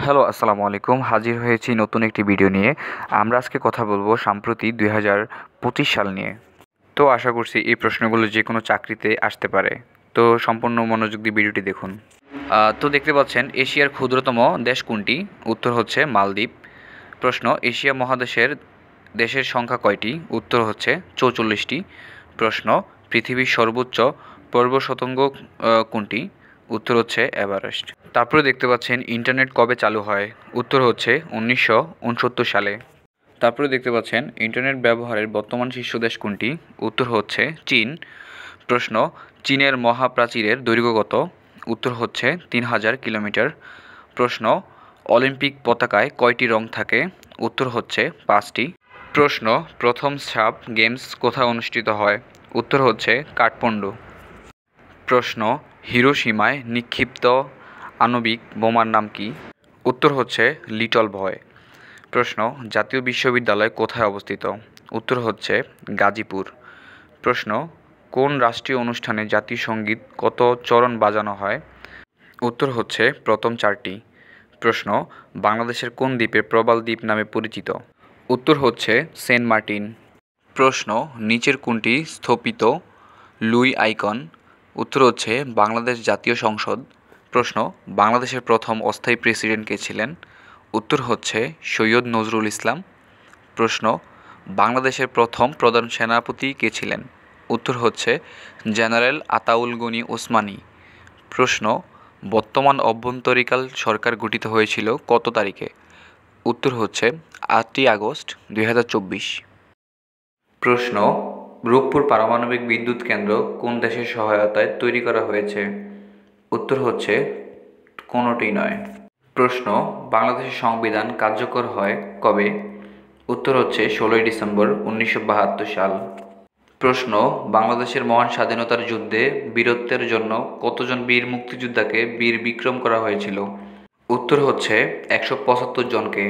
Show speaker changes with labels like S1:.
S1: Hello, আসসালামু আলাইকুম। হাজির হয়েছি নতুন একটি ভিডিও নিয়ে। আমরা আজকে কথা বলবো সাম্প্রতি 2025 সাল নিয়ে। তো আশা করছি এই প্রশ্নগুলো যে কোনো চাকরিতে আসতে পারে। তো সম্পূর্ণ মনোযোগ দিয়ে ভিডিওটি দেখুন। তো দেখতে পাচ্ছেন, এশিয়ার ক্ষুদ্রতম দেশ কোনটি? উত্তর হচ্ছে মালদ্বীপ। প্রশ্ন, এশিয়া মহাদেশের দেশের সংখ্যা কয়টি? উত্তর হচ্ছে 44টি। প্রশ্ন, পৃথিবীর সর্বোচ্চ পর্বতশৃঙ্গ কোনটি? উত্তর হচ্ছে এভারেস্ট। তারপরে দেখতে পাচ্ছেন, ইন্টারনেট কবে চালু হয়? উত্তর হচ্ছে 1969 সালে। তারপরে দেখতে পাচ্ছেন, ইন্টারনেট ব্যবহারের বর্তমান শীর্ষ দেশ কোনটি? উত্তর হচ্ছে চীন। প্রশ্ন, চীনের মহাপ্রাচীরের দৈর্ঘ্য কত? উত্তর হচ্ছে 3000 কিলোমিটার। প্রশ্ন, অলিম্পিক পতাকায় কয়টি রং থাকে? উত্তর হচ্ছে 5টি। প্রশ্ন, প্রথম সাফ গেমস কোথায় অনুষ্ঠিত হয়? উত্তর হচ্ছে কাঠমান্ডু। প্রশ্ন, হিরোশিমায় নিক্ষিপ্ত আণবিক বোমার নাম কি? উত্তর হচ্ছে লিটল বয়। প্রশ্ন, জাতীয় বিশ্ববিদ্যালয় কোথায় অবস্থিত? উত্তর হচ্ছে গাজীপুর। প্রশ্ন, কোন রাষ্ট্রীয় অনুষ্ঠানে জাতীয় সঙ্গীত কত চরণ বাজানো হয়? উত্তর হচ্ছে প্রথম 4টি। প্রশ্ন, বাংলাদেশের কোন দ্বীপে প্রবাল দ্বীপ নামে পরিচিত? উত্তর হচ্ছে সেন্ট মার্টিন। প্রশ্ন, নিচের কোনটি স্থপিত লুই আইকন? উত্তর হচ্ছে বাংলাদেশ জাতীয় সংসদ। প্রশ্ন, বাংলাদেশের প্রথম অস্থায়ী প্রেসিডেন্ট কে ছিলেন? উত্তর হচ্ছে সৈয়দ নজরুল ইসলাম। প্রশ্ন, বাংলাদেশের প্রথম প্রধান সেনাপতি কে ছিলেন? উত্তর হচ্ছে জেনারেল আতাউল গনি ওসমানী। প্রশ্ন, বর্তমান অভ্যন্তরীণ সরকার গঠিত হয়েছিল কত তারিখে? উত্তর হচ্ছে 8ই আগস্ট 2024। প্রশ্ন, রূপপুর পারমাণবিক বিদ্যুৎ কেন্দ্র কোন দেশের সহায়তায় তৈরি করা হয়েছে? উত্তর হচ্ছে কোনোটি নয়। প্রশ্ন, বাংলাদেশের সংবিধান কার্যকর হয় কবে? উত্তর হচ্ছে 16ই ডিসেম্বর 1972 সাল। প্রশ্ন, বাংলাদেশের মহান স্বাধীনতার যুদ্ধে বীরত্বের জন্য কতজন বীর মুক্তিযোদ্ধাকে বীর বিক্রম করা হয়েছিল? উত্তর হচ্ছে 175 জনকে।